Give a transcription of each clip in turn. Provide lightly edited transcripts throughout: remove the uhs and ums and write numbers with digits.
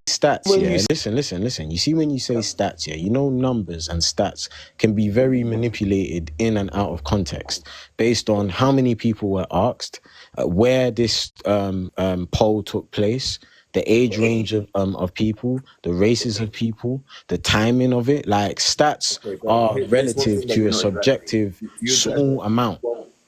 stats, yeah. Listen. You see, when you say stats, yeah, you know, numbers and stats can be very manipulated in and out of context based on how many people were asked, where this poll took place, the age range of people, the races of people, the timing of it. Like, stats Okay, but are here's one relative thing that to you're a not addressing. subjective Do you address small amount.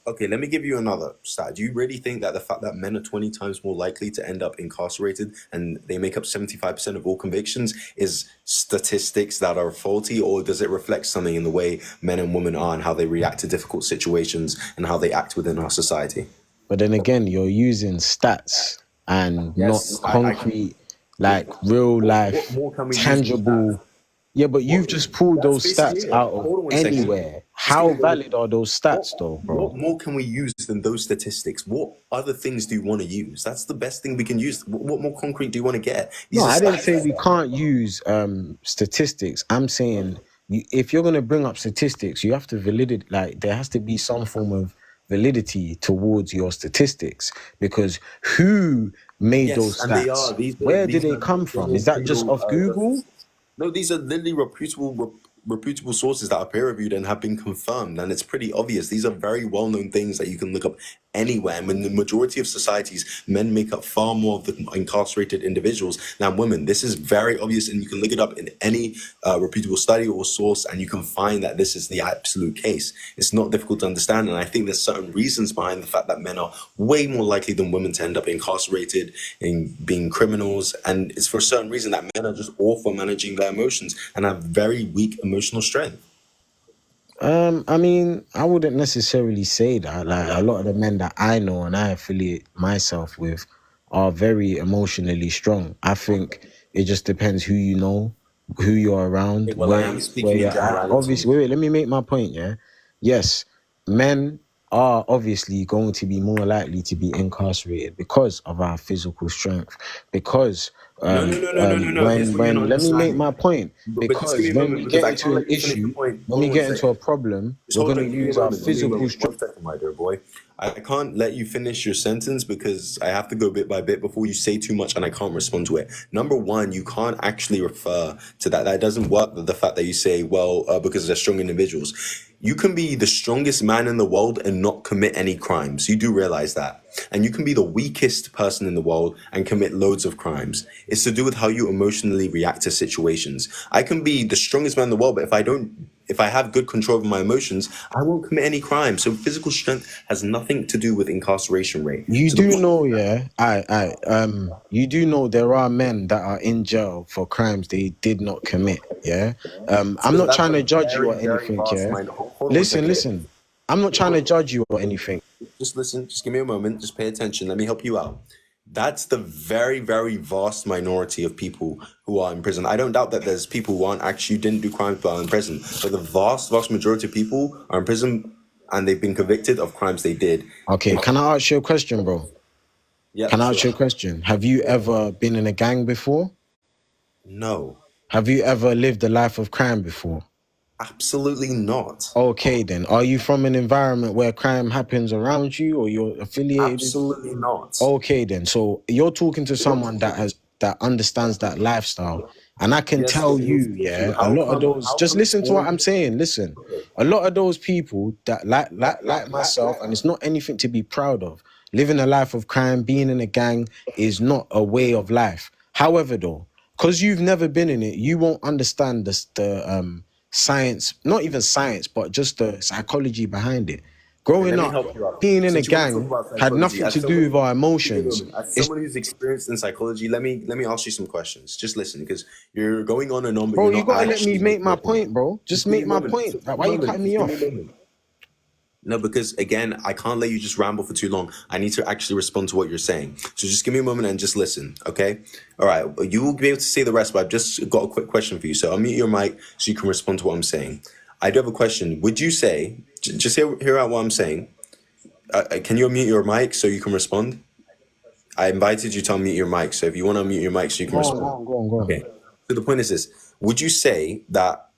Okay, let me give you another stat. Do you really think that the fact that men are 20 times more likely to end up incarcerated and they make up 75% of all convictions is statistics that are faulty, or does it reflect something in the way men and women are and how they react to difficult situations and how they act within our society? But then again, you're using stats and not Yes, concrete, like real what life, more can we use than that? tangible. Yeah, but you've What, just pulled that's those basically stats it. out of Hold on one second. anywhere. Just give me How a moment. valid are those What, stats, though, what bro? more can we use than those statistics? What other things do you want to use? That's the best thing we can use. What more concrete do you want to get? No, These I are didn't say stats. we can't use statistics. I'm saying if you're gonna bring up statistics, you have to validate. Like, there has to be some form of validity towards your statistics, because who made Yes, those and they are. stats? Where did they come from? Is that just off Google? No, these are literally reputable sources that are peer reviewed and have been confirmed, and it's pretty obvious. These are very well known things that you can look up anywhere. And when the majority of societies, men make up far more of the incarcerated individuals than women. This is very obvious, and you can look it up in any reputable study or source, and you can find that this is the absolute case. It's not difficult to understand, and I think there's certain reasons behind the fact that men are way more likely than women to end up incarcerated and being criminals, and it's for a certain reason that men are just awful managing their emotions and have very weak emotional strength. I mean, I wouldn't necessarily say that. Like, a lot of the men that I know and I affiliate myself with are very emotionally strong. I think it just depends who you know, who you're around, Well, I am where speaking in you're at. generalities. Obviously, wait, let me make my point, yeah? Yes, men are obviously going to be more likely to be incarcerated because of our physical strength. Because No. Here's what you're not let me make understanding. my point. But just give Because me a when moment we because get I into can't an let you finish the issue, point. when Hold we on one get into a second. problem, Just we're hold gonna on. Give me a use our moment. Give me a physical moment. strength. 1 second, my dear boy. I can't let you finish your sentence because I have to go bit by bit before you say too much and I can't respond to it. Number one, you can't actually refer to that. That doesn't work with the fact that you say, well, because they're strong individuals. You can be the strongest man in the world and not commit any crimes. You do realize that. And you can be the weakest person in the world and commit loads of crimes. It's to do with how you emotionally react to situations. I can be the strongest man in the world, but if I have good control over my emotions, I won't commit any crime. So physical strength has nothing to do with incarceration rate. You So the do point, know, yeah, you do know there are men that are in jail for crimes they did not commit, yeah. I'm so not that's trying a to judge you very, or very anything, vast yeah. mind. Hold on one Listen, second. listen. I'm not trying to judge you or anything. Just listen. Just give me a moment. Just pay attention. Let me help you out. That's the very, very vast minority of people who are in prison. I don't doubt that there's people who aren't actually didn't do crimes but are in prison. But the vast majority of people are in prison and they've been convicted of crimes they did. Okay, can I ask you a question, bro? Yeah, Can I sure. ask you a question? Have you ever been in a gang before? No, Have you ever lived a life of crime before? absolutely not. Okay, then. Are you from an environment where crime happens around you, or you're affiliated? Absolutely not. Okay, then. So you're talking to someone that understands that lifestyle. And I can Yes, tell but here's you, the issue. yeah, a lot of those, How just come listen to what all I'm saying. Listen, a lot of those people that like myself, and it's not anything to be proud of. Living a life of crime, being in a gang is not a way of life. However, though, because you've never been in it, you won't understand the science, not even science, but just the psychology behind it. Okay, Growing let me up, help you out. being in a Since you want to talk gang about had psychology, nothing to do with our give me a emotions. moment. As It's someone who's experienced in psychology, let me ask you some questions. Just listen, because you're going on and on, but Bro, you're you not gotta let me actually make making my your point. point, bro. Just Just give me make a my moment. point. Just Like, give me why a you moment. cutting Just me give me a off? moment. No, because again, I can't let you just ramble for too long. I need to actually respond to what you're saying. So just give me a moment and just listen, okay? All right, you will be able to say the rest, but I've just got a quick question for you. So I'll mute your mic so you can respond to what I'm saying. I do have a question. Would you say, just hear out what I'm saying. Can you unmute your mic so you can respond? I invited you to unmute your mic, so if you want to unmute your mic so you can Go on, go respond. on, go on, go on. Okay. So the point is this: would you say that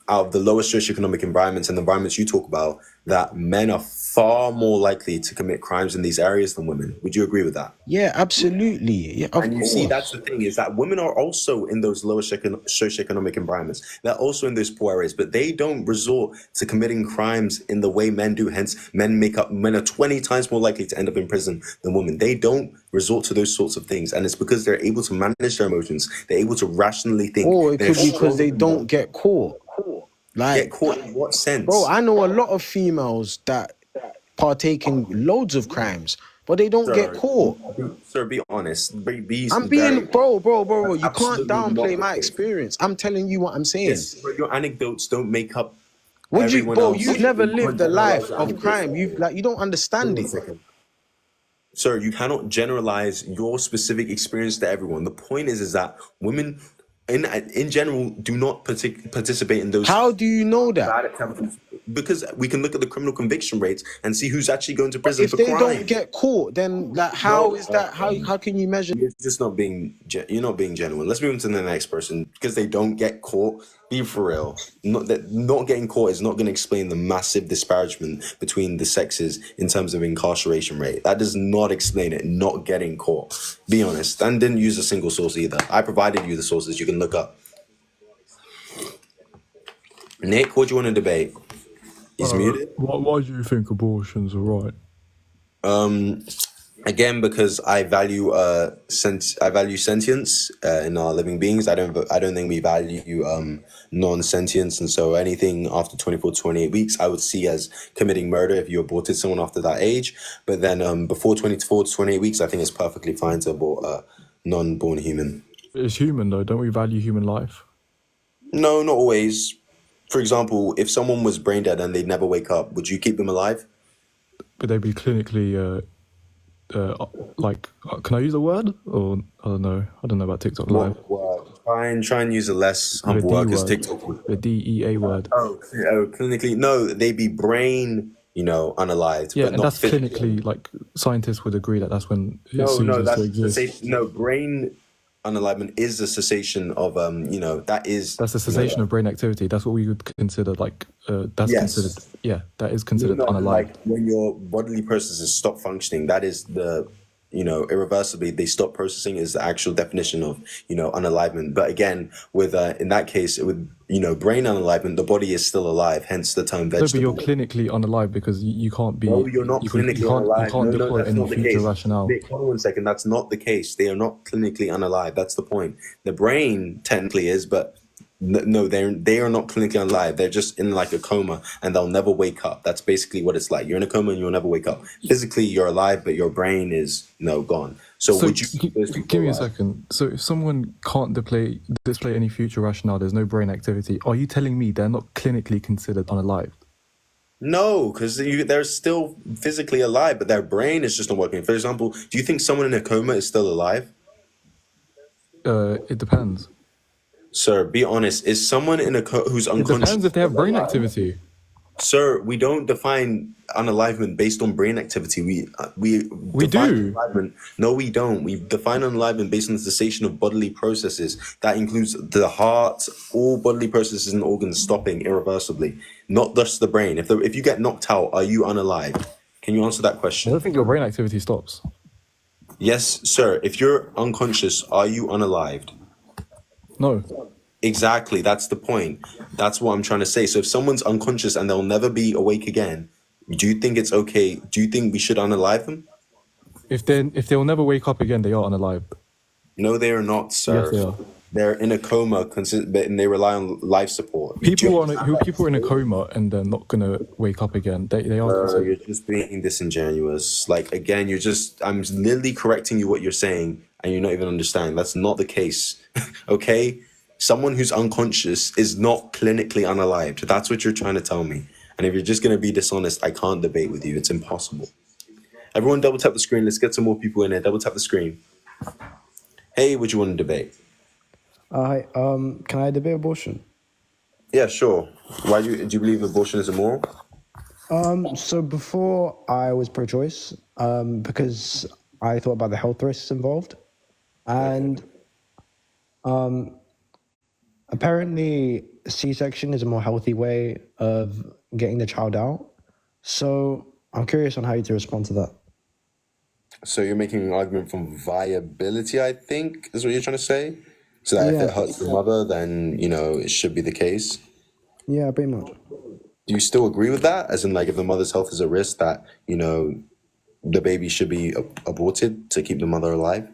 out of the lowest socioeconomic environments and the environments you talk about, that men are far more likely to commit crimes in these areas than women. Would you agree with that? Yeah, absolutely. Yeah, of And you see, that's course. the thing, is that women are also in those lower socioeconomic environments. They're also in those poor areas, but they don't resort to committing crimes in the way men do. Hence, men are 20 times more likely to end up in prison than women. They don't resort to those sorts of things. And it's because they're able to manage their emotions. They're able to rationally think. Or it They're could be because strong they don't enough. get caught. Get Like, caught in what bro, sense? I know a lot of females that partake in loads of crimes, but they don't get Sir, caught. sir, be honest. Be I'm being, very bro. That's You can't absolutely not downplay the my case. experience. I'm telling you what I'm saying. Yes, but your anecdotes don't make up Would you, everyone bro? else. You've never You lived can't the generalize life your of anecdotes crime. that way. You don't Hold understand on a it. second. Sir, you cannot generalize your specific experience to everyone. The point is that women, in general, do not participate in those How do you know that? bad attempts, because we can look at the criminal conviction rates and see who's actually going to But prison if for they don't crime. get caught, then like, how No, is that? How can you measure? you're just not being you're not being genuine. Let's move on to the next person, because they don't get caught. Be for real. Not getting caught is not going to explain the massive disparagement between the sexes in terms of incarceration rate. That does not explain it. Not getting caught. Be honest, and didn't use a single source either. I provided you the sources you can look up. Nick, what do you want to debate? He's muted. Why do you think abortions are right? Again, because I value sentience in our living beings. I don't think we value non-sentience, and so anything after 24 to 28 weeks I would see as committing murder if you aborted someone after that age. But then before 24 to 28 weeks, I think it's perfectly fine to abort a non-born human. It's human though. Don't we value human life? No, not always. For example, if someone was brain dead and they'd never wake up, would you keep them alive? But they be clinically can I use a word? Or I don't know. I don't know about TikTok Live. What word? Try and use a less The humble D word, because word. TikTok would. The DEA word. Oh, clinically, no, they be brain, unalived, Yeah, but and not that's physically. clinically, like, scientists would agree that that's when it No, ceases that's to exist. cessation. No, brain unalivement is the cessation of that is. That's the cessation of brain activity. That's what we would consider that's Yes. considered. Yeah, that is considered No, unalive. like when your bodily processes stop functioning, that is the irreversibly they stop processing, is the actual definition of unalivement. But again, with in that case, with brain unalivement, the body is still alive, hence the term No, but you're vegetable. clinically unalive because you can't be. No, you're not clinically you unalive. can't No, deploy that's any not the future case. rationale. Nick, hold on 1 second. That's not the case. They are not clinically unalive. That's the point. The brain technically is, but no, they are not clinically unalive. They're just in like a coma and they'll never wake up. That's basically what it's like. You're in a coma and you'll never wake up. Physically, you're alive, but your brain is gone. So would you keep those people give me a alive? second. So if someone can't display any future rationale, there's no brain activity. Are you telling me they're not clinically considered unalive? No, because they're still physically alive, but their brain is just not working. For example, do you think someone in a coma is still alive? It depends. Sir, be honest. Is someone in who's It unconscious depends if they have still brain alive? activity. Sir, we don't define unalivement based on brain activity. We define do. unalivement. No, we don't. We define unalivement based on the cessation of bodily processes. That includes the heart, all bodily processes and organs stopping irreversibly, not just the brain. If you get knocked out, are you unalive? Can you answer that I question? don't think your brain activity stops. Yes, sir. If you're unconscious, are you unalived? No. Exactly. That's the point. That's what I'm trying to say. So if someone's unconscious and they'll never be awake again, do you think it's okay? Do you think we should unalive them? If they'll never wake up again, they are unalive. No, they are not, sir. Yes, they are. They're in a coma, and they rely on life support. People are in a coma and they're not gonna wake up again. They are considered. You're just being disingenuous. Like again, I'm literally correcting you what you're saying, and you're not even understanding. That's not the case. Okay, someone who's unconscious is not clinically unalived. That's what you're trying to tell me. And if you're just gonna be dishonest, I can't debate with you. It's impossible. Everyone, double tap the screen. Let's get some more people in here. Double tap the screen. Hey, would you want to debate? Hi, can I debate abortion? Yeah, sure. Why do you believe abortion is immoral? So before I was pro-choice, because I thought about the health risks involved, and apparently C-section is a more healthy way of getting the child out. So I'm curious on how you to respond to that. So you're making an argument from viability, I think, is what you're trying to say? So that if it hurts the mother, then, it should be the case. Yeah, pretty much. Do you still agree with that? As in, like, if the mother's health is at risk, that, the baby should be aborted to keep the mother alive?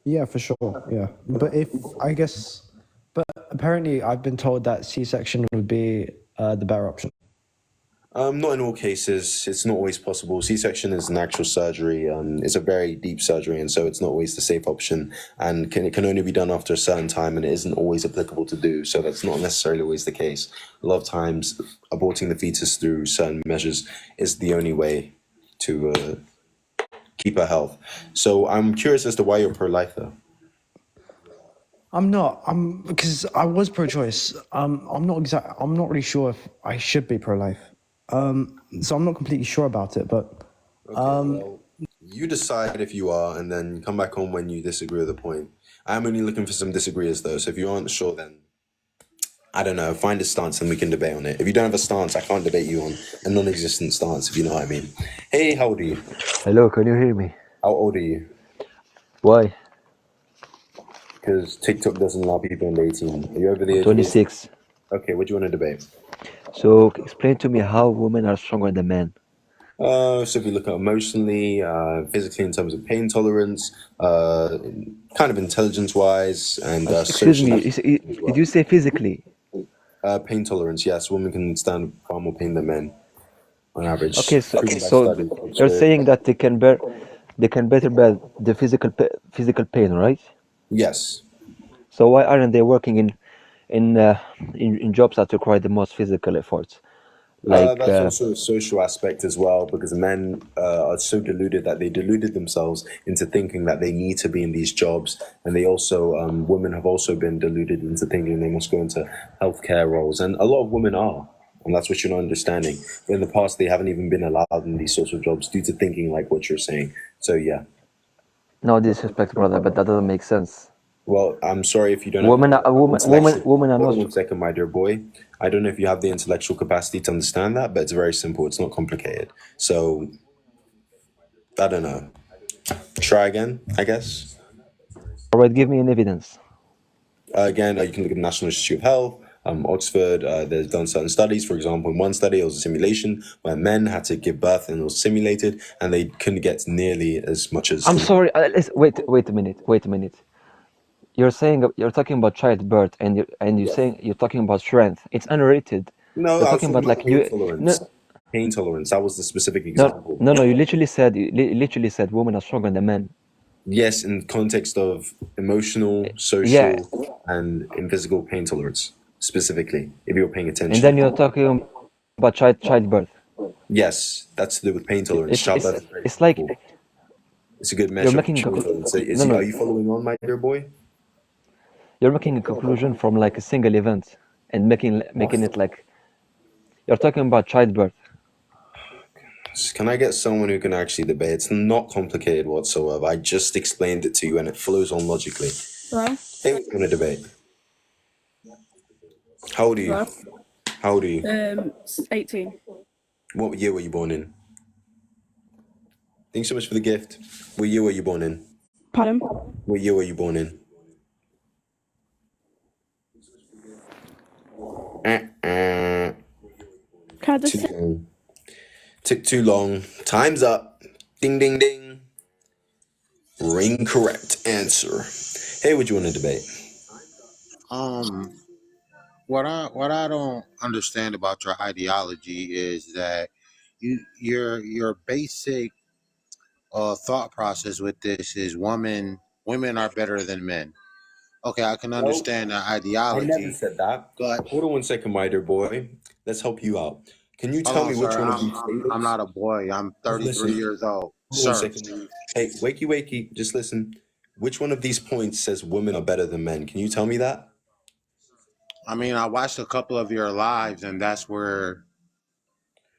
Yeah, for sure. Yeah, but apparently I've been told that C-section would be the better option. Not in all cases. It's not always possible. C-section is an actual surgery. It's a very deep surgery, and so it's not always the safe option. And it can only be done after a certain time, and it isn't always applicable to do. So that's not necessarily always the case. A lot of times, aborting the fetus through certain measures is the only way to keep her health. So I'm curious as to why you're pro-life, though. I'm not. Because I was pro-choice. I'm not really sure if I should be pro-life. So I'm not completely sure about it. But Well, you decide if you are, and then come back on when you disagree with the point. I'm only looking for some disagreeers, though. So if you aren't sure, then I don't know. Find a stance, and we can debate on it. If you don't have a stance, I can't debate you on a non-existent stance. If you know what I mean. Hey, how old are you? Hello, can you hear me? How old are you? Why? Because TikTok doesn't allow people under 18. Are you over the age of 26. 18? Okay, what do you want to debate? So explain to me how women are stronger than men. So if you look at emotionally, physically in terms of pain tolerance, kind of intelligence-wise, and Excuse me, socially as well. did you say physically? Pain tolerance, yes, women can stand far more pain than men on average. Okay, Proven by so studies. you're saying that they can better bear the physical pain, right? Yes. So why aren't they working in jobs that require the most physical efforts? Like That's also a social aspect as well, because men are so deluded that they deluded themselves into thinking that they need to be in these jobs, and they also women have also been deluded into thinking they must go into healthcare roles, and a lot of women are, and that's what you're not understanding. But in the past, they haven't even been allowed in these sorts of jobs due to thinking like what you're saying. So yeah. no disrespect, brother, but that doesn't make sense. Well, I'm sorry if you don't Women have are women are Hold on not. one second, my dear boy. I don't know if you have the intellectual capacity to understand that, but it's very simple. It's not complicated. So, I don't know. Try again, I guess. All right, give me an evidence. Again, you can look at the National Institute of Health, Oxford. They've done certain studies. For example, in one study, it was a simulation where men had to give birth and it was simulated, and they couldn't get nearly as much as. I'm sorry. Wait a minute. You're talking about childbirth, and you're Yes. saying you're talking about strength. It's unrated. No, You're I was talking about like pain you. tolerance. Pain tolerance. That was the specific No, example. no. You literally said women are stronger than men. Yes, in context of emotional, Yeah, social, and in physical pain tolerance, specifically, if you're paying and attention. then you're talking about childbirth. Yes, that's to do with pain tolerance. Childbirth is very It's like simple. It's a good you're measure of making a pain tolerance. So no. are you following on, my dear boy? You're making a conclusion from like a single event and making it like you're talking about childbirth. Can I get someone who can actually debate? It's not complicated whatsoever. I just explained it to you and it flows on logically. Hello? Hey, we're going to debate. How old are you? Hello? How old are you? 18. What year were you born in? Thanks so much for the gift. What year were you born in? Pardon? What year were you born in? Can I just Too say, long. Took too long. Time's up. Ding, ding, ding. Ring correct answer. Hey, what you want to debate? What I don't understand about your ideology is that your basic thought process with this is women are better than men. Okay, I can No, understand the I never ideology, said that. but Hold on one second, my dear boy. Let's help you out. Can you hold tell on, me which sir. one of these I'm statements? not a boy. I'm Just 33 listen. years old, Hold on sir. one second. Hey, wakey, wakey. Just listen. Which one of these points says women are better than men? Can you tell me that? I mean, I watched a couple of your lives, and that's where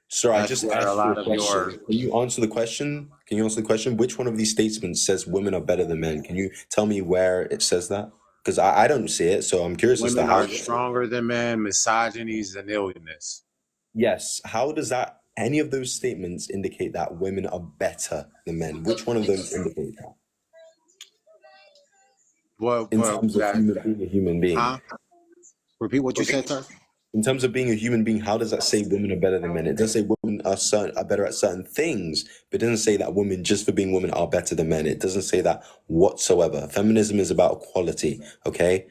Sir, I just a asked you lot a of your. question. Can you answer the question? Can you answer the question? Which one of these statements says women are better than men? Can you tell me where it says that? Because I don't see it, so I'm curious as to Women how. are stronger than men, misogyny is an illness. Yes. How does that any of those statements indicate that women are better than men? Which one of those indicate that? In terms of being a human being. Huh? Repeat what you said, sir. In terms of being a human being, how does that say women are better than men? It does say women are better at certain things, but it doesn't say that women, just for being women, are better than men. It doesn't say that whatsoever. Feminism is about equality, okay?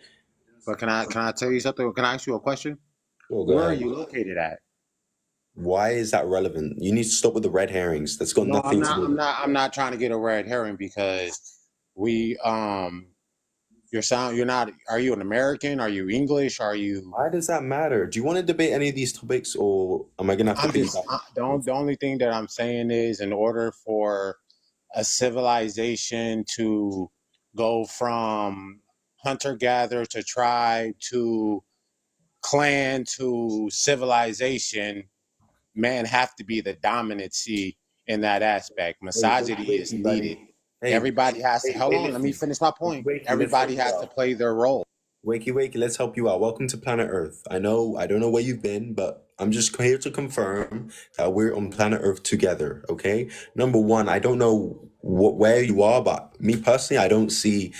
But can I tell you something? Can I ask you a question? Sure, go Where are ahead. you located at? Why is that relevant? You need to stop with the red herrings. That's got No, nothing to do with it. I'm not trying to get a red herring because we you're not, are you an American? Are you English? Are you Why does that matter? Do you want to debate any of these topics, or am I gonna have to I'm just piggyback? the only thing that I'm saying is in order for a civilization to go from hunter gatherer to tribe to clan to civilization, men have to be the dominancy in that aspect. Hey, Misogyny is wakey, needed. buddy. Hey, Everybody has to hold on, let me listen. finish my point. Wakey, let's help Everybody you has to out. play their role. Wakey, let's help you out. Welcome to planet Earth. I don't know where you've been, but I'm just here to confirm that we're on planet Earth together, okay? Number one, I don't know where you are, but me personally, I don't see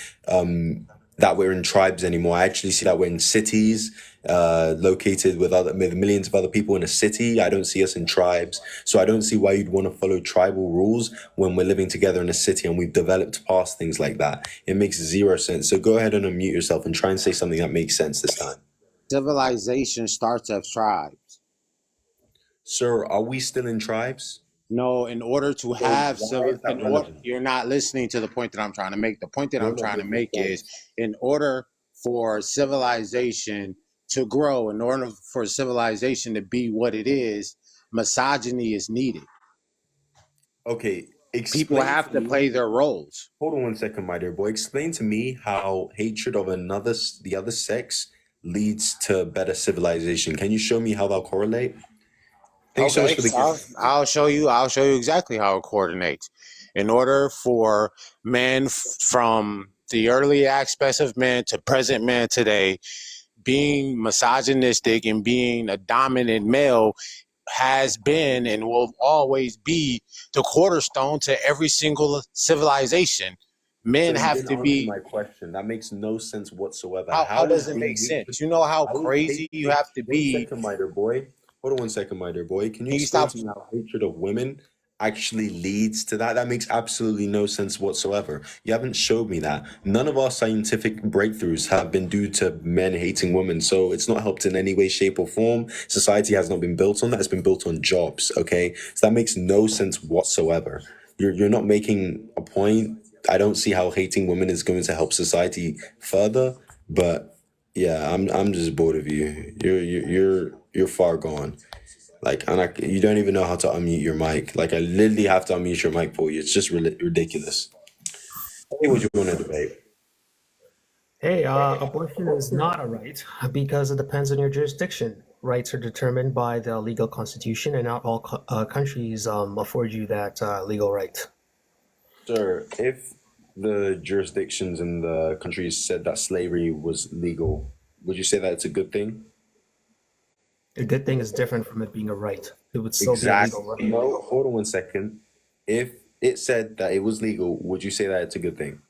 that we're in tribes anymore. I actually see that we're in cities, located with millions of other people in a city. I don't see us in tribes. So I don't see why you'd want to follow tribal rules when we're living together in a city and we've developed past things like that. It makes zero sense. So go ahead and unmute yourself and try and say something that makes sense this time. Civilization starts as tribes. Sir, are we still in tribes? No, in order to So have why is that relevant? you're not listening to the point that I'm trying to make. The point that You're I'm not trying to making make sense. is in order for civilization to grow, in order for civilization to be what it is, misogyny is needed. Okay, People explain have to to me. play their roles. Hold on one second, my dear boy. Explain to me how hatred of the other sex leads to better civilization. Can you show me how they'll correlate? Thank you so much Okay, for the gift. I'll show you. I'll show you exactly how it coordinates. In order for men from the early aspects of men to present men today, being misogynistic and being a dominant male has been and will always be the cornerstone to every single civilization. So Men you have didn't to answer be. my question. That makes no sense whatsoever. How How is does it being make hatred? sense? You know how How is crazy you hatred? have to One be. second, my dear boy. Hold on one second, my dear boy. Can you Can you explain stop? to me how hatred of women actually leads to that? That makes absolutely no sense whatsoever. You haven't showed me that. None of our scientific breakthroughs have been due to men hating women, so it's not helped in any way, shape, or form. Society has not been built on that. It's been built on jobs. Okay, so that makes no sense whatsoever. You're not making a point. I don't see how hating women is going to help society further. But yeah, I'm just bored of you. You're far gone. Like, you don't even know how to unmute your mic. Like, I literally have to unmute your mic for you. It's just ridiculous. Hey, what you want to debate? Hey, abortion is not a right because it depends on your jurisdiction. Rights are determined by the legal constitution, and not all countries afford you that legal right. Sir, if the jurisdictions and the countries said that slavery was legal, would you say that it's a good thing? A good thing is different from it being a right. It would still be a legal Exactly. right. No, hold on one second. If it said that it was legal, would you say that it's a good thing?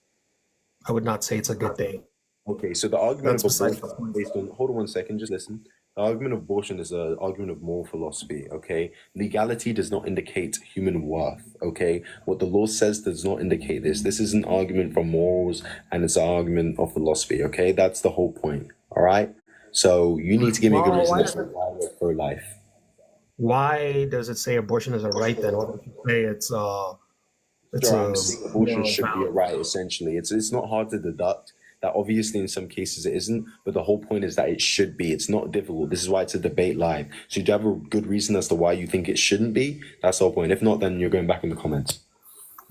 I would not say it's a good thing. Okay, so the argument That's of besides abortion the is point. based on, hold on one second, just listen. The argument of abortion is an argument of moral philosophy, okay? Legality does not indicate human worth, okay? What the law says does not indicate this. This is an argument from morals and it's an argument of philosophy, okay? That's the whole point, all right? So you need to give me a good Well, reason as to why we're pro-life. why does it say abortion is a right then? Why don't you say it's Sure, I'm saying abortion should be a valid? right, essentially. It's not hard to deduct that obviously in some cases it isn't, but the whole point is that it should be. It's not difficult. This is why it's a debate live. So do you have a good reason as to why you think it shouldn't be? That's the whole point. If not, then you're going back in the comments.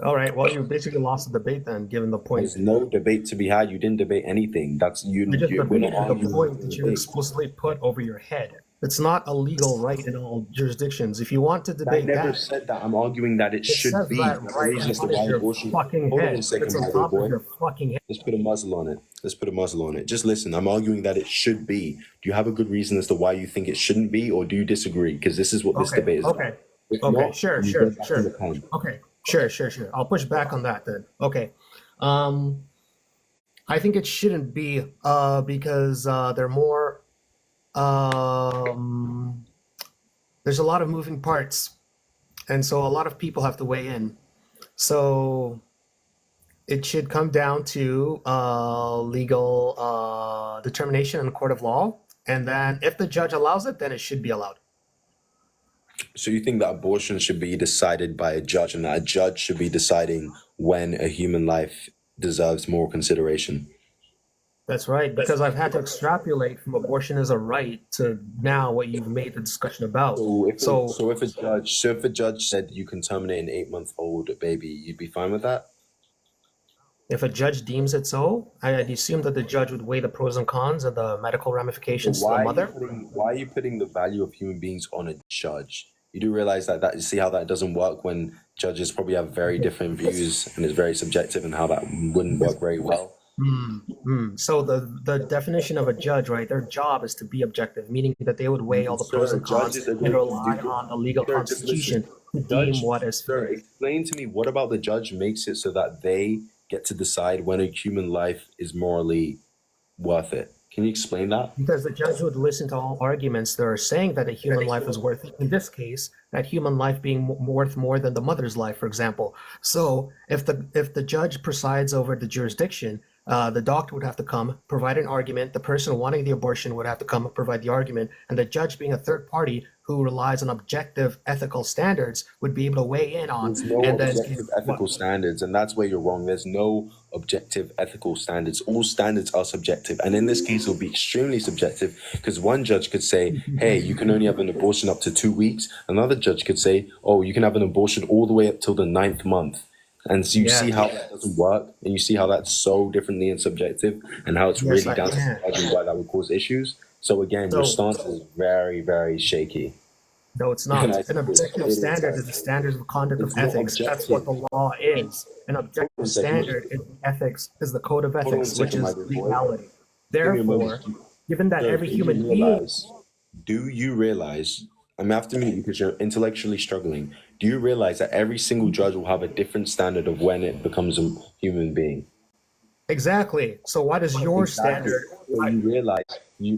All right. Well, you basically lost the debate then, given the point. There's no debate to be had. You didn't debate anything. That's you. I just We're not debated the arguing point the that you debate. explicitly put over your head. It's not a legal right in all jurisdictions. If you want to I debate never that, said that. I'm arguing that it should says be. that That's the right reason on as to top why of your abortion. fucking Hold on head. one second, It's on my dear top boy. of your fucking head. Let's put a muzzle on it. Let's put a muzzle on it. Just listen. I'm arguing that it should be. Do you have a good reason as to why you think it shouldn't be, or do you disagree? Because this is what this debate is about. Okay. If Okay, not, sure, you sure, go back in sure. the pen. Okay, sure. I'll push back on that then. Okay. Um, I think it shouldn't be because they're more there's a lot of moving parts, and so a lot of people have to weigh in. So it should come down to legal determination in a court of law, and then if the judge allows it, then it should be allowed. So you think that abortion should be decided by a judge, and that a judge should be deciding when a human life deserves more consideration? That's right, because I've had to extrapolate from abortion as a right to now what you've made the discussion about. So if a judge said you can terminate an 8-month-old baby, you'd be fine with that? If a judge deems it so, I'd assume that the judge would weigh the pros and cons and the medical ramifications to the mother. Why are you putting the value of human beings on a judge? You do realize that you see how that doesn't work when judges probably have very different views and it's very subjective, and how that wouldn't work very well. So the definition of a judge, right? Their job is to be objective, meaning that they would weigh all the pros and cons and rely on the legal constitution to deem what is fair. Explain to me, what about the judge makes it so that they get to decide when a human life is morally worth it? Can you explain that? Because the judge would listen to all arguments that are saying that a human life is worth it. In this case, that human life being worth more than the mother's life, for example. So if the judge presides over the jurisdiction, the doctor would have to come, provide an argument. The person wanting the abortion would have to come and provide the argument. And the judge, being a third party who relies on objective ethical standards, would be able to weigh in on. There's no objective ethical standards, and that's where you're wrong. There's no objective ethical standards. All standards are subjective. And in this case, it'll be extremely subjective, because one judge could say, hey, you can only have an abortion up to 2 weeks. Another judge could say, oh, you can have an abortion all the way up till the 9th month. And so you see how that doesn't work, and you see how that's so differently and subjective, and how it's really down to judging why that would cause issues. So again, your stance is very, very shaky. No, it's not. An objective standard is the standards of conduct of ethics. That's what the law is. An objective standard in ethics is the code of ethics, which is legality. Therefore, given that every human being... Do you realize, I'm after me because you're intellectually struggling, do you realize that every single judge will have a different standard of when it becomes a human being? Exactly. So why does your standard... So you realize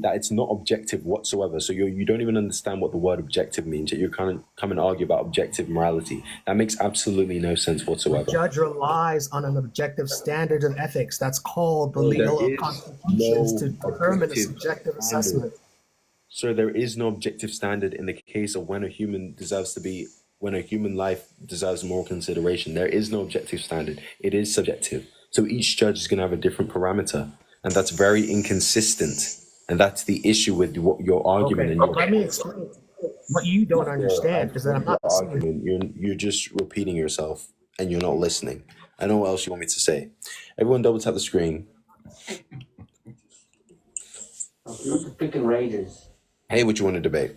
that it's not objective whatsoever. So you don't even understand what the word objective means. Yet you're kind of come and argue about objective morality. That makes absolutely no sense whatsoever. The judge relies on an objective standard in ethics. That's called the legal constitutions to determine a subjective assessment. So there is no objective standard in the case of when a human life deserves more consideration. There is no objective standard. It is subjective. So each judge is going to have a different parameter, and that's very inconsistent. And that's the issue with your argument. Okay. Let me explain. What you don't understand is that I'm not argument. You're just repeating yourself, and you're not listening. I know what else you want me to say. Everyone, double tap the screen. Freaking Raiders. Hey, what you want to debate?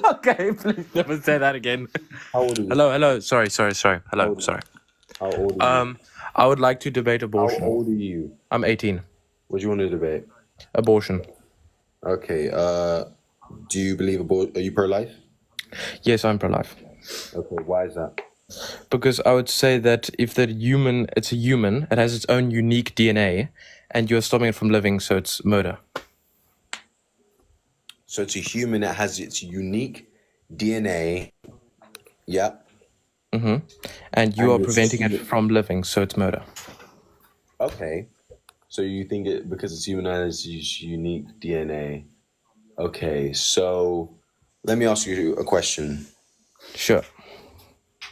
Okay, please never say that again. How old are you? Hello. Sorry. Hello, sorry. How old are you? I would like to debate abortion. How old are you? I'm 18. What do you want to debate? Abortion. Okay. Do you believe are you pro-life? Yes, I'm pro-life. Okay. Why is that? Because I would say that if it's a human, it has its own unique DNA, and you're stopping it from living, so it's murder. So it's a human that has its unique DNA. Yeah. Mm-hmm. And you are preventing it from living, so it's murder. Okay. So you think it because it's human and has its unique DNA. Okay. So let me ask you a question. Sure.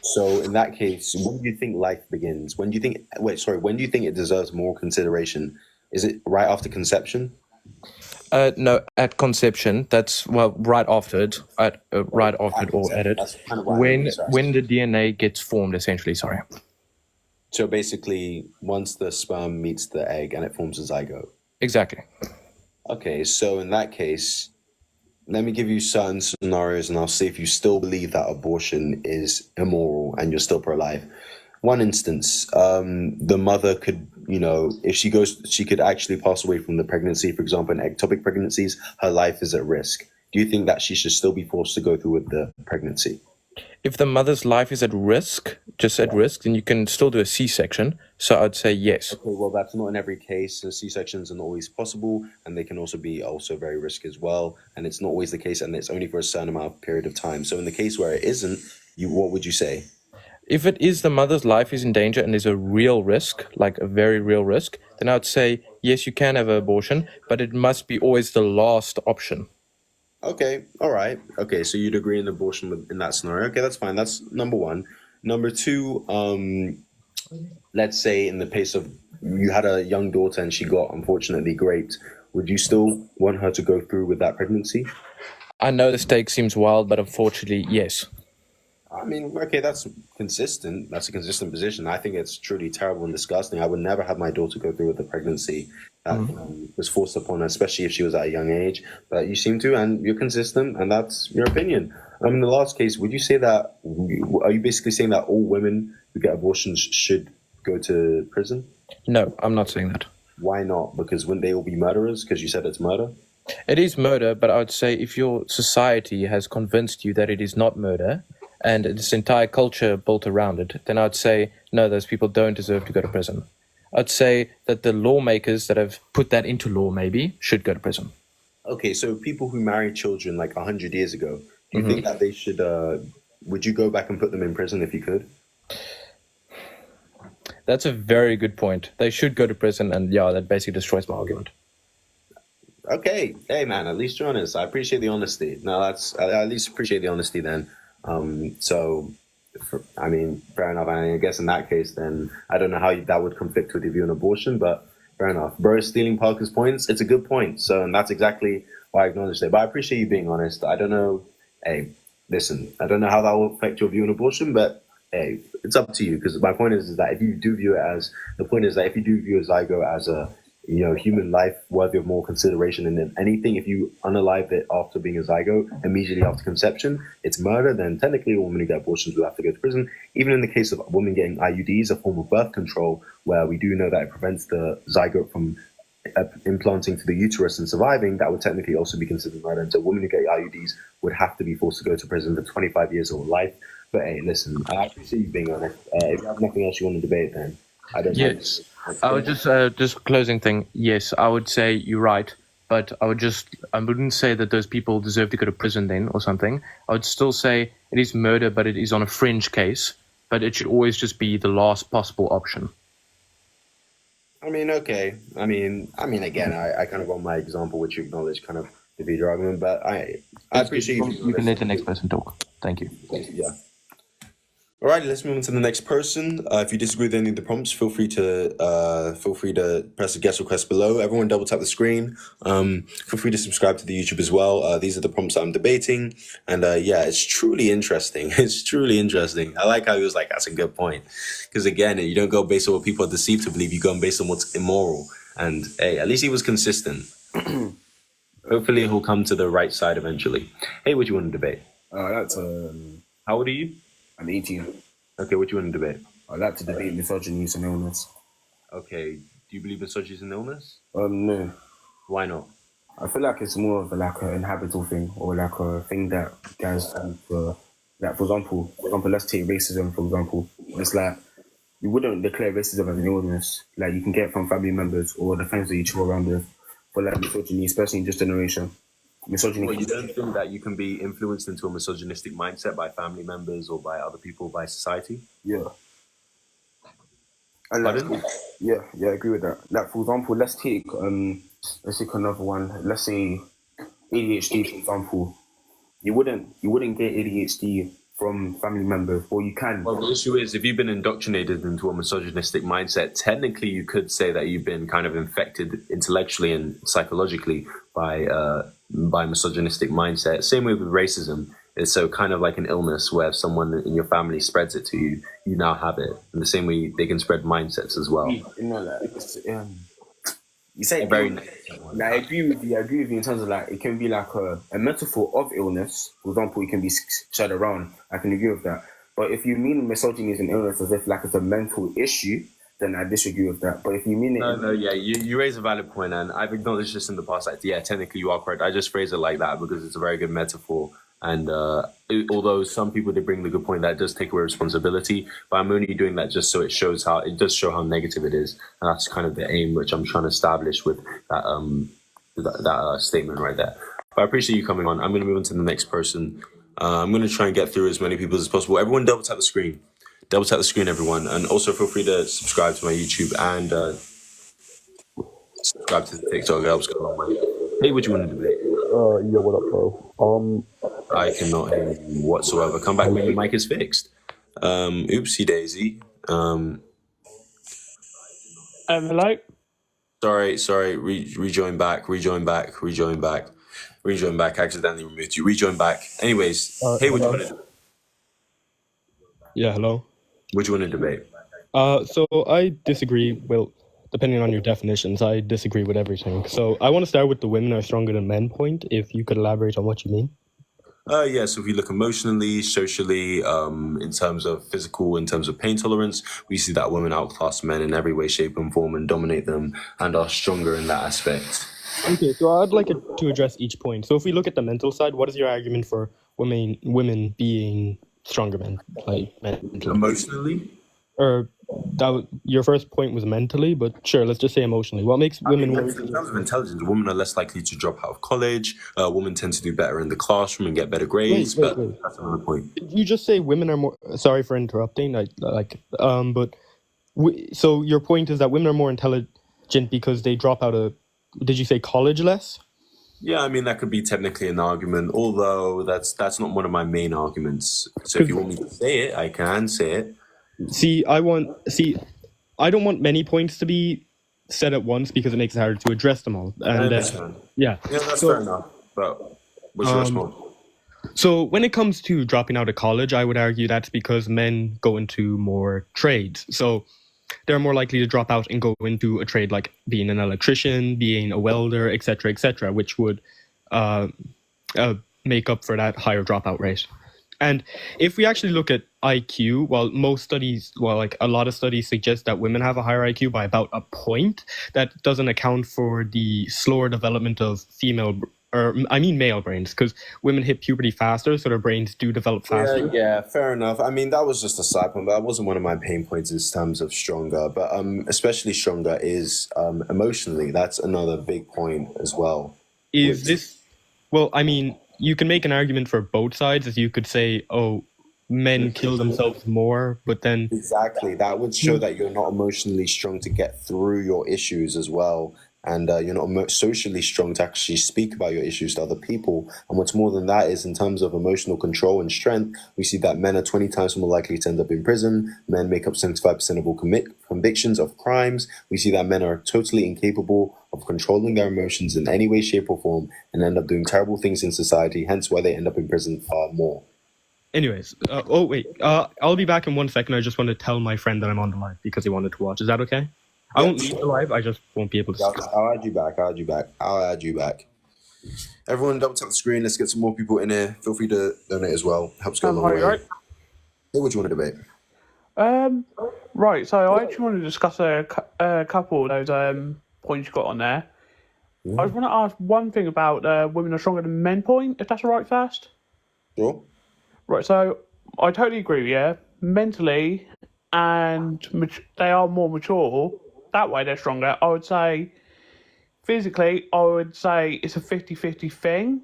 So in that case, when do you think life begins? When do you think it deserves more consideration? Is it right after conception? No, at conception. That's right after it. Right after it or at it. Kind of when the DNA gets formed, essentially. Sorry. So basically, once the sperm meets the egg and it forms a zygote. Exactly. Okay, so in that case, let me give you certain scenarios, and I'll see if you still believe that abortion is immoral and you're still pro-life. One instance, the mother could, if she could actually pass away from the pregnancy. For example, in ectopic pregnancies, her life is at risk. Do you think that she should still be forced to go through with the pregnancy? If the mother's life is at risk, just at risk, then you can still do a C-section. So I'd say yes. Okay, well, that's not in every case. So C-sections are not always possible, and they can also be very risky as well. And it's not always the case, and it's only for a certain amount of period of time. So in the case where it isn't, what would you say? If it is the mother's life is in danger and there's a real risk, like a very real risk, then I would say, yes, you can have an abortion, but it must be always the last option. Okay, all right. Okay, so you'd agree in abortion in that scenario. Okay, that's fine. That's number one. Number two, let's say in the case of you had a young daughter and she got unfortunately raped, would you still want her to go through with that pregnancy? I know the stake seems wild, but unfortunately, yes. I mean, okay, that's consistent. That's a consistent position. I think it's truly terrible and disgusting. I would never have my daughter go through with a pregnancy that was forced upon her, especially if she was at a young age. But you seem to, and you're consistent, and that's your opinion. In the last case, would you say that, are you basically saying that all women who get abortions should go to prison? No, I'm not saying that. Why not? Because wouldn't they all be murderers? Because you said it's murder? It is murder, but I would say if your society has convinced you that it is not murder, and this entire culture built around it, then I'd say, no, those people don't deserve to go to prison. I'd say that the lawmakers that have put that into law maybe should go to prison. Okay, so people who married children like 100 years ago, do you think that they should, would you go back and put them in prison if you could? That's a very good point. They should go to prison, and yeah, that basically destroys my argument. Okay, hey man, at least you're honest. I appreciate the honesty. No, I at least appreciate the honesty then. I mean, fair enough. I guess in that case, then I don't know how that would conflict with your view on abortion, but fair enough. Bro, stealing Parker's points, it's a good point. So, and that's exactly why I acknowledge it. But I appreciate you being honest. I don't know. Hey, listen, I don't know how that will affect your view on abortion, but hey, it's up to you. Because my point is that if you do view it as, the point is that if you do view a zygote as a, human life worthy of more consideration, and then anything, if you unalive it after being a zygote, immediately after conception, it's murder, then technically a woman who get abortions will have to go to prison. Even in the case of women getting IUDs, a form of birth control, where we do know that it prevents the zygote from implanting to the uterus and surviving, that would technically also be considered murder. And so women who get IUDs would have to be forced to go to prison for 25 years of life. But hey, listen, I appreciate you being honest. If you have nothing else you want to debate, then I don't know. Yes. I would just closing thing. Yes, I would say you're right, but I wouldn't say that those people deserve to go to prison then or something. I would still say it is murder, but it is on a fringe case, but it should always just be the last possible option. I mean, okay. I mean, again, I kind of want my example, which you acknowledge kind of the video argument, but I appreciate you. You can let the next person talk. Thank you. Yeah. All right, let's move on to the next person. If you disagree with any of the prompts, feel free to press the guest request below. Everyone double tap the screen. Feel free to subscribe to the YouTube as well. These are the prompts I'm debating. And yeah, it's truly interesting. It's truly interesting. I like how he was like, that's a good point. Because again, you don't go based on what people are deceived to believe. You go based on what's immoral. And hey, at least he was consistent. Hopefully he'll come to the right side eventually. Hey, what do you want to debate? How old are you? I'm 18. Okay, what do you want to debate? I'd like to debate misogyny is an illness. Okay, do you believe misogyny is an illness? No. Why not? I feel like it's more of like an inhabitable thing, or like a thing that guys do. Like for example, let's take racism for example. It's like you wouldn't declare racism as an illness. Like you can get it from family members or the friends that you chill around with. For like misogyny, especially in this generation. Misogyny. Well, you don't think that you can be influenced into a misogynistic mindset by family members or by other people, by society? Yeah. And like, yeah, I agree with that. Like for example, let's take another one. Let's say ADHD, for example. You wouldn't get ADHD from family members, or you can. Well, the issue is if you've been indoctrinated into a misogynistic mindset, technically you could say that you've been kind of infected intellectually and psychologically by misogynistic mindset. Same way with racism. It's so kind of like an illness where if someone in your family spreads it to you, you now have it. In the same way, they can spread mindsets as well. You say very negative. Like, I agree with you in terms of like it can be like a metaphor of illness. For example, it can be shared around. I can agree with that. But if you mean misogyny is an illness as if like it's a mental issue, then I disagree with that. But if you mean it... you raise a valid point, and I've acknowledged this in the past. Like, yeah, technically you are correct. I just phrase it like that because it's a very good metaphor And although some people did bring the good point, that does take away responsibility. But I'm only doing that just so it does show how negative it is, and that's kind of the aim which I'm trying to establish with that statement right there. But I appreciate you coming on. I'm going to move on to the next person. I'm going to try and get through as many people as possible. Everyone, double tap the screen. Double tap the screen, everyone, and also feel free to subscribe to my YouTube and subscribe to the TikTok. It helps go a long way. Hey, what you want to debate? Yeah, what up, bro? I cannot hear you whatsoever. Come back when your mic is fixed. Oopsie daisy. Hello? Sorry. Rejoin back. Accidentally removed you. Rejoin back. Anyways, hey, what you want to do? Yeah, hello. What do you want to debate? So I disagree. Well, depending on your definitions, I disagree with everything. So I want to start with the women are stronger than men point, if you could elaborate on what you mean. Yeah, so if you look emotionally, socially, in terms of physical, in terms of pain tolerance, we see that women outclass men in every way, shape, and form and dominate them and are stronger in that aspect. Okay, so I'd like to address each point. So if we look at the mental side, what is your argument for women being stronger men, like mentally? Emotionally? Or your first point was mentally, but sure, let's just say emotionally. What makes women more... In terms of intelligence, women are less likely to drop out of college. Women tend to do better in the classroom and get better grades. Wait. That's another point. Did you just say women are more... Sorry for interrupting. So your point is that women are more intelligent because they drop out of... Did you say college less? Yeah, I mean, that could be technically an argument, although that's not one of my main arguments. So if you want me to say it, I can say it. I don't want many points to be said at once because it makes it harder to address them all. And, I understand. Yeah, that's fair enough. But what's your response? So when it comes to dropping out of college, I would argue that's because men go into more trades. So they're more likely to drop out and go into a trade like being an electrician, being a welder, etc., which would make up for that higher dropout rate. And if we actually look at IQ, a lot of studies suggest that women have a higher IQ by about a point. That doesn't account for the slower development of male brains, because women hit puberty faster, so their brains do develop faster. Yeah, fair enough. I mean, that was just a side point, but that wasn't one of my pain points in terms of stronger. But especially stronger is emotionally. That's another big point as well. You can make an argument for both sides, as you could say, men kill themselves more, but then... Exactly. That would show that you're not emotionally strong to get through your issues as well. And you're not socially strong to actually speak about your issues to other people. And what's more than that is in terms of emotional control and strength, we see that men are 20 times more likely to end up in prison. Men make up 75% of all convictions of crimes. We see that men are totally incapable of controlling their emotions in any way, shape, or form and end up doing terrible things in society, hence why they end up in prison far more. Anyways, I'll be back in 1 second. I just want to tell my friend that I'm on the live because he wanted to watch. Is that okay? I won't leave the live, I just won't be able to. I'll add you back. Everyone, double tap the screen. Let's get some more people in here. Feel free to donate as well. Helps go a long way. Right. Hey, what do you want to debate? Right, so I actually want to discuss a couple of those points you got on there. I just want to ask one thing about women are stronger than men point, if that's all right first. Sure. Right, so I totally agree with you. Mentally, and they are more mature. That way they're stronger. I would say physically, I would say it's a 50-50 thing.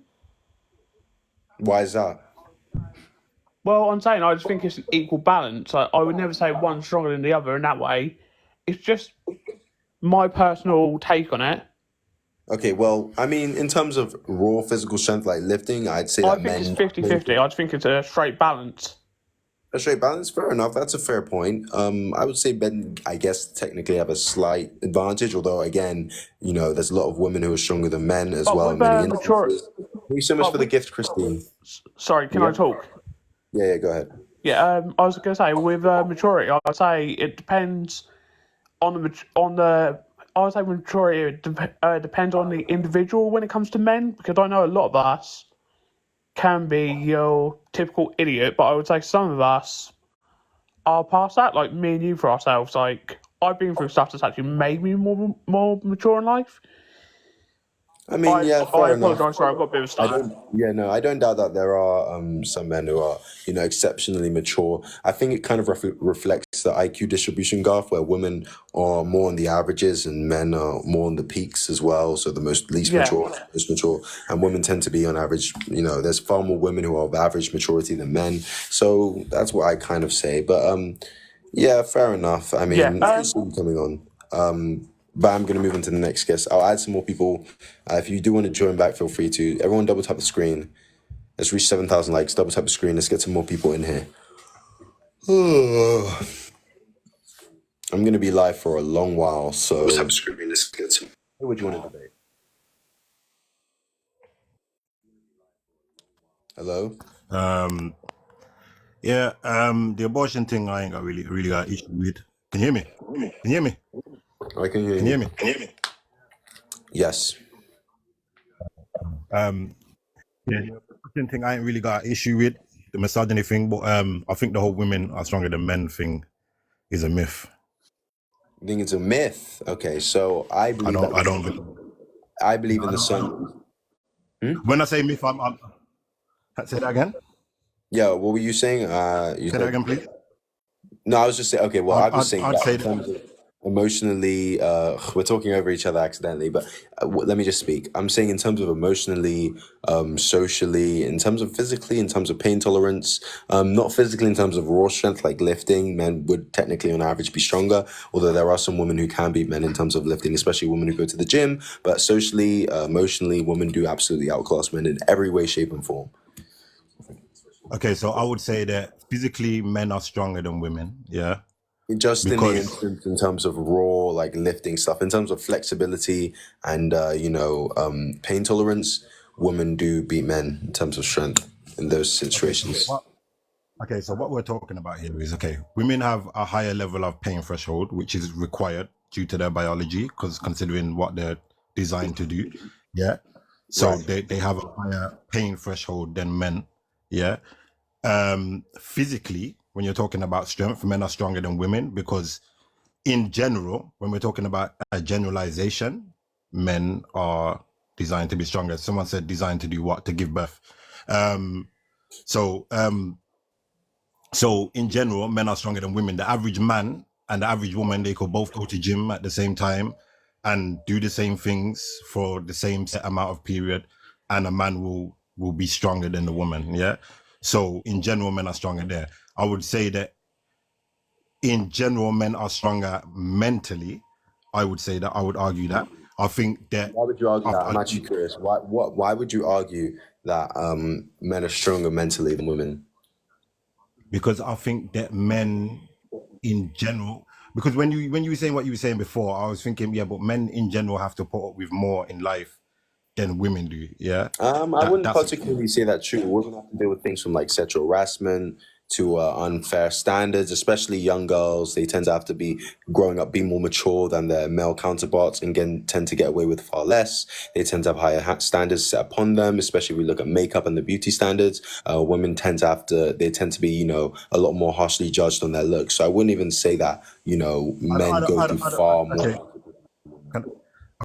Why is that? Well, I'm saying I just think it's an equal balance. I would never say one's stronger than the other in that way. It's just my personal take on it. Okay, well, I mean, in terms of raw physical strength, like lifting, I'd say I think it's 50-50. I just think it's a straight balance. A straight balance, fair enough. That's a fair point. I would say men, I guess, technically have a slight advantage. Although, again, there's a lot of women who are stronger than men as well. In many instances. Thank you so much for the gift, Christine. Sorry, can I talk? Yeah, go ahead. Yeah, I was going to say with maturity, I'd say it depends on the. I would say maturity depends on the individual when it comes to men, because I know a lot of us can be your typical idiot, but I would say some of us are past that, like me and you for ourselves. Like, I've been through stuff that's actually made me more mature in life. I mean, yeah, I fair enough. apologise, sorry, I've got a bit of a stutter. I don't doubt that there are some men who are, exceptionally mature. I think it kind of reflects the IQ distribution graph, where women are more on the averages and men are more on the peaks as well. So the least Yeah. mature, most mature, and women tend to be on average. There's far more women who are of average maturity than men. So that's what I kind of say. But yeah, fair enough. I mean, I see you coming on. But I'm going to move on to the next guest. I'll add some more people. If you do want to join back, feel free to. Everyone double tap the screen. Let's reach 7,000 likes. Double tap the screen. Let's get some more people in here. I'm going to be live for a long while, so... Double tap the screen. Let's get some... Who would you want to debate? Hello? The abortion thing I ain't got really got issue with. Can you hear me? Can you hear me? I can hear you. Can you hear me? Yes. The abortion thing I ain't really got issue with. The misogyny thing, but I think the whole women are stronger than men thing is a myth. You think it's a myth? Okay, so I believe I believe in the sun. When I say myth, I'm say that again? Yeah, what were you saying? Say that again, please. No, I was just saying, okay, well, I was saying I'd say that emotionally, we're talking over each other accidentally, but let me just speak. I'm saying in terms of emotionally, socially, in terms of physically, in terms of pain tolerance, not physically in terms of raw strength like lifting, men would technically on average be stronger, although there are some women who can beat men in terms of lifting, especially women who go to the gym, but socially, emotionally, women do absolutely outclass men in every way, shape, and form. Okay, so I would say that physically men are stronger than women, yeah? Just in the instance, in terms of raw, like lifting stuff, in terms of flexibility and, pain tolerance, women do beat men in terms of strength in those situations. Okay, so what we're talking about here is, women have a higher level of pain threshold, which is required due to their biology, because considering what they're designed to do, yeah? So right. they have a higher pain threshold than men, yeah? Physically, when you're talking about strength, men are stronger than women because in general, when we're talking about a generalization, men are designed to be stronger. Someone said designed to do what? To give birth. So in general, men are stronger than women. The average man and the average woman, they could both go to gym at the same time and do the same things for the same set amount of period, and a man will be stronger than the woman, yeah? So in general, men are stronger there. I would say that in general, men are stronger mentally. I would say that. I would argue that. I think that. Why would you argue that? I'm actually curious. Why would you argue that men are stronger mentally than women? Because I think that men, in general, because when you were saying what you were saying before, I was thinking, but men in general have to put up with more in life than women do. Yeah. I wouldn't particularly say that's true. Women have to deal with things from like sexual harassment to unfair standards, especially young girls. They tend to have to be growing up, be more mature than their male counterparts, and tend to get away with far less. They tend to have higher standards set upon them, especially if we look at makeup and the beauty standards. Women tend to be, a lot more harshly judged on their looks. So I wouldn't even say that, men go through far more.